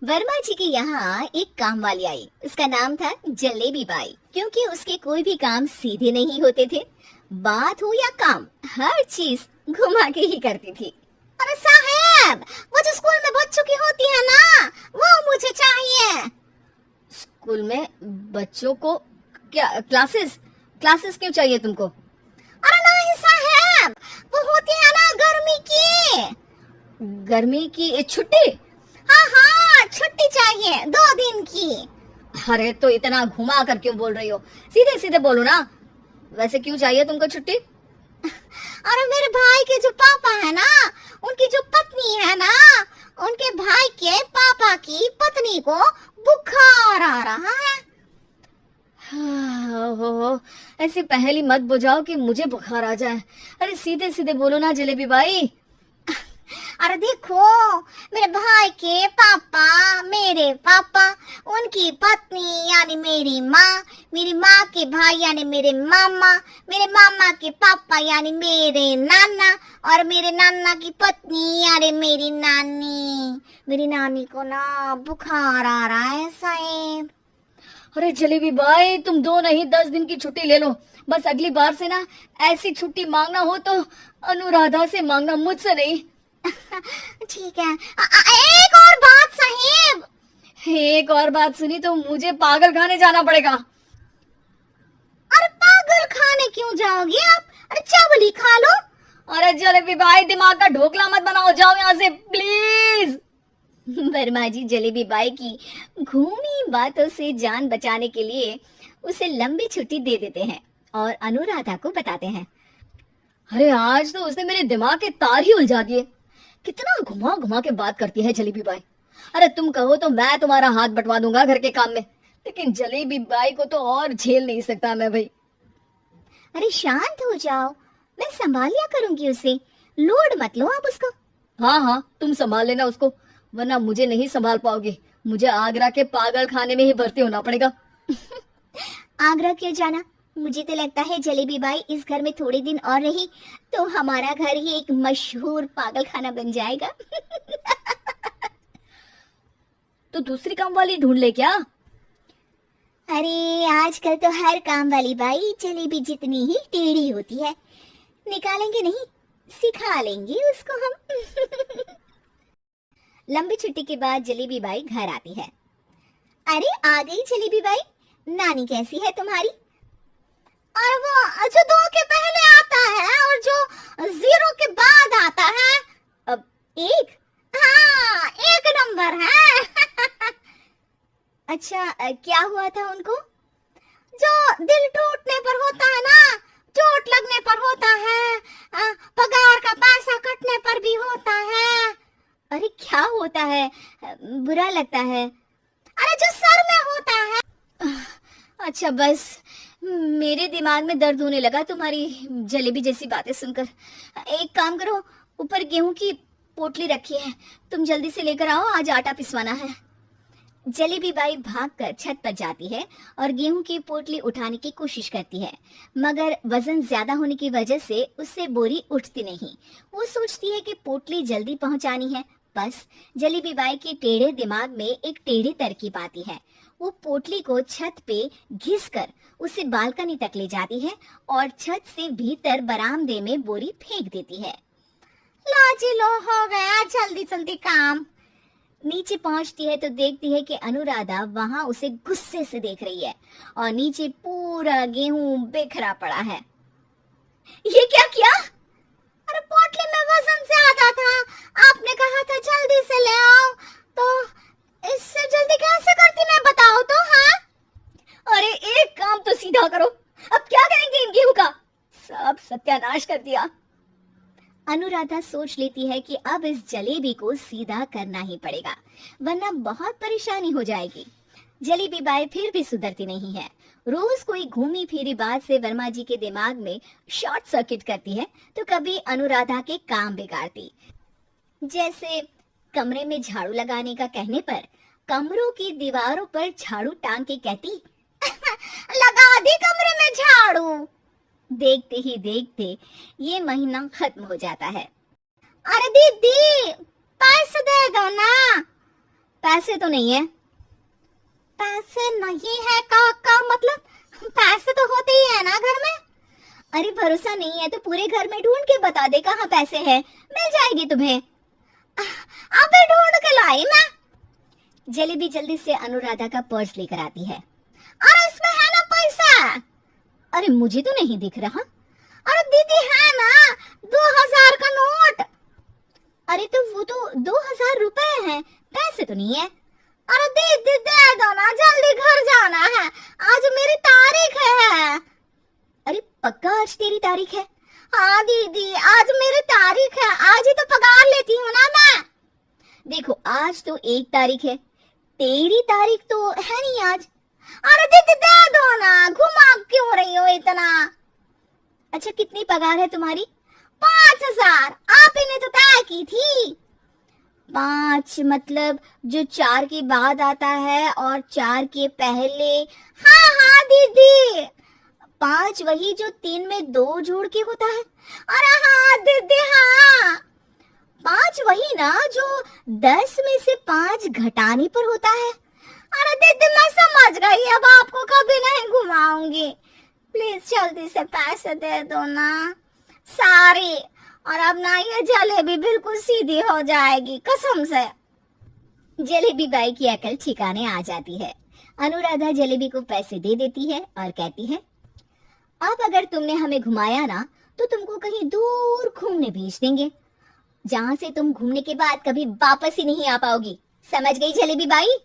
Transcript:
वर्मा जी के यहाँ एक काम वाली आई। उसका नाम था जलेबी बाई। क्योंकि उसके कोई भी काम सीधे नहीं होते थे, बात हो या काम, हर चीज घुमा के ही करती थी। अरे साहब, वो जो स्कूल में बच्चों की होती है ना, वो मुझे चाहिए। स्कूल में बच्चों को क्या क्लासेस क्लासेस क्यों चाहिए तुमको? अरे नहीं साहब, वो होती है ना गर्मी की। गर्मी की छुट्टी? हाँ हाँ, छुट्टी चाहिए 2 दिन की। अरे तो इतना घुमा कर क्यों बोल रही हो? सीधे सीधे बोलो ना। वैसे क्यों चाहिए तुमको छुट्टी? अरे मेरे भाई के जो पापा है ना, उनकी जो पत्नी है ना, उनके भाई के पापा की पत्नी को बुखार आ रहा है। हो, ऐसी पहेली मत बुझाओ कि मुझे बुखार आ जाए। अरे सीधे सीधे बोलो ना जलेबी भाई। अरे देखो, मेरे भाई के पापा, मेरे पापा, उनकी पत्नी यानी मेरी माँ के भाई यानी मेरे मामा के पापा यानी मेरे नाना, और मेरे नाना की पत्नी यानी मेरी नानी को ना बुखार आ रहा है साहब। अरे जलेबी भाई, तुम 2 नहीं 10 दिन की छुट्टी ले लो। बस अगली बार से ना ऐसी छुट्टी मांगना हो तो अनुराधा से मांगना, मुझसे नहीं। ठीक है। एक और बात साहिब। एक और बात सुनी तो मुझे पागल खाने जाना पड़ेगा। अरे पागल खाने क्यों जाओगे आप? अरे चावल ही खा लो। अरे जलेबी भाई, दिमाग का ढोकला मत बनाओ, जाओ यहाँ से प्लीज। वर्मा जी जलेबी बाई की घूमी बातों से जान बचाने के लिए उसे लंबी छुट्टी दे देते हैं और अनुराधा को बताते हैं। अरे आज तो उसने मेरे दिमाग के तार ही उलझा दिए। कितना घुमा घुमा के बात करती है जलेबी बाई। अरे तुम कहो तो मैं तुम्हारा हाथ बंटवा दूंगा घर के काम में, लेकिन जलेबी बाई को तो और झेल नहीं सकता मैं भाई। अरे शांत हो जाओ, मैं संभाल लिया करूंगी उसे, लोड मत लो आप उसको। हाँ हाँ, तुम संभाल लेना उसको, वरना मुझे नहीं संभाल पाओगे। मुझे आगरा के पागल खाने में ही भर्ती होना पड़ेगा। आगरा क्यों जाना? मुझे तो लगता है जलेबी बाई इस घर में थोड़े दिन और रही तो हमारा घर ही एक मशहूर पागल खाना बन जाएगा। तो दूसरी काम वाली ढूंढ ले क्या? अरे आजकल तो हर काम वाली बाई जलेबी जितनी ही टेढ़ी होती है। निकालेंगे नहीं, सिखा लेंगे उसको हम। लंबी छुट्टी के बाद जलेबी बाई घर आती है। अरे आ गई जलेबी बाई, नानी कैसी है तुम्हारी? और वो जो 2 के पहले आता है और जो 0 के बाद आता है। अब 1? हाँ, 1 नंबर है। अच्छा, क्या हुआ था उनको? जो दिल टूटने पर होता है ना, चोट लगने पर होता है, पगार का पैसा कटने पर भी होता है। अरे क्या होता है? बुरा लगता है? अरे जो सर में होता है। अच्छा बस, मेरे दिमाग में दर्द होने लगा तुम्हारी जलेबी जैसी बातें सुनकर। एक काम करो, ऊपर गेहूं की पोटली रखी है, तुम जल्दी से लेकर आओ, आज आटा पिसवाना है। जलेबी बाई भागकर छत पर जाती है और गेहूं की पोटली उठाने की कोशिश करती है, मगर वजन ज्यादा होने की वजह से उससे बोरी उठती नहीं। वो सोचती है कि पोटली जल्दी पहुंचानी है। बस जलेबी बाई के टेढ़े दिमाग में एक टेढ़ी तरकीब आती है। वो पोटली को छत पे घिसकर उसे बालकनी तक ले जाती है और छत से भीतर बरामदे में बोरी फेंक देती है। लाजी लो, हो गया जल्दी जल्दी काम। नीचे पहुंचती है तो देखती है कि अनुराधा वहां उसे गुस्से से देख रही है और नीचे पूरा गेहूं बिखरा पड़ा है। ये क्या किया? अरे पोटली में वजन ज्यादा था, आपने कहा था जल्दी से ले आओ, तो इससे जल्दी कैसे करती मैं बताओ तो। हाँ, अरे एक काम तो सीधा करो, अब क्या करेंगे इन गेहूं का? सब सत्यानाश कर दिया। अनुराधा सोच लेती है कि अब इस जलेबी को सीधा करना ही पड़ेगा, वरना बहुत परेशानी हो जाएगी। जलेबी बाई फिर भी सुधरती नहीं है। रोज कोई घूमी फिरी बात से वर्मा जी के दिमाग में शॉर्ट सर्किट करती है, तो कभी अनुराधा के काम बिगाड़ती। जैसे कमरे में झाड़ू लगाने का कहने पर कमरों की दीवारों पर झाड़ू टांग के कहती, लगा दी कमरे में झाड़ू। देखते ही देखते ये महीना खत्म हो जाता है। अरे दीदी, पैसे दे दो ना। पैसे तो नहीं है। पैसे नहीं है का मतलब पैसे तो होते ही है ना घर में। अरे भरोसा नहीं है तो पूरे घर में ढूंढ के बता दे कहाँ पैसे हैं, मिल जाएगी तुम्हें। अबे ढूंढ के लाई मैं। जलेबी जल्दी से अनुराधा का पर्स लेकर आती है। अरे इसमें है ना पैसा। अरे मुझे तो नहीं दिख रहा। अरे दीदी है ना 2000 का नोट। अरे तो वो तो 2000 रुपए है, पैसे तो नहीं है। अरे दीदी दे दो ना, जल्दी घर जाना है, आज मेरी तारीख है। अरे पक्का आज तेरी तारीख है? हाँ दीदी आज मेरी तारीख है, आज ही तो पगार लेती हूँ ना मैं। देखो आज तो 1 तारीख है, तेरी तारीख तो है नहीं आज। अरे दीदी दे दो ना, घुमा क्यों रही हो इतना। अच्छा कितनी पगार है तुम्हारी? 5000। आप ही ने तो तय की थी। 5 मतलब जो 4 के बाद आता है और 4 के पहले। हाँ हाँ दीदी। 5 वही जो 3 में 2 जोड़ के होता है। अरे हाँ दीदी हाँ। 5 वही ना जो 10 में से 5 घटाने पर होता है। अरे दीदी मैं समझ गई, अब आपको कभी नहीं घुमाऊंगी। प्लीज जल्दी से पैसे दे दो ना सारी, और अब ना ये जलेबी बिल्कुल सीधी हो जाएगी कसम से। जलेबी बाई की अकल ठिकाने आ जाती है। अनुराधा जलेबी को पैसे दे देती है और कहती है, अब अगर तुमने हमें घुमाया ना तो तुमको कहीं दूर घूमने भेज देंगे, जहां से तुम घूमने के बाद कभी वापस ही नहीं आ पाओगी। समझ गई जलेबी बाई?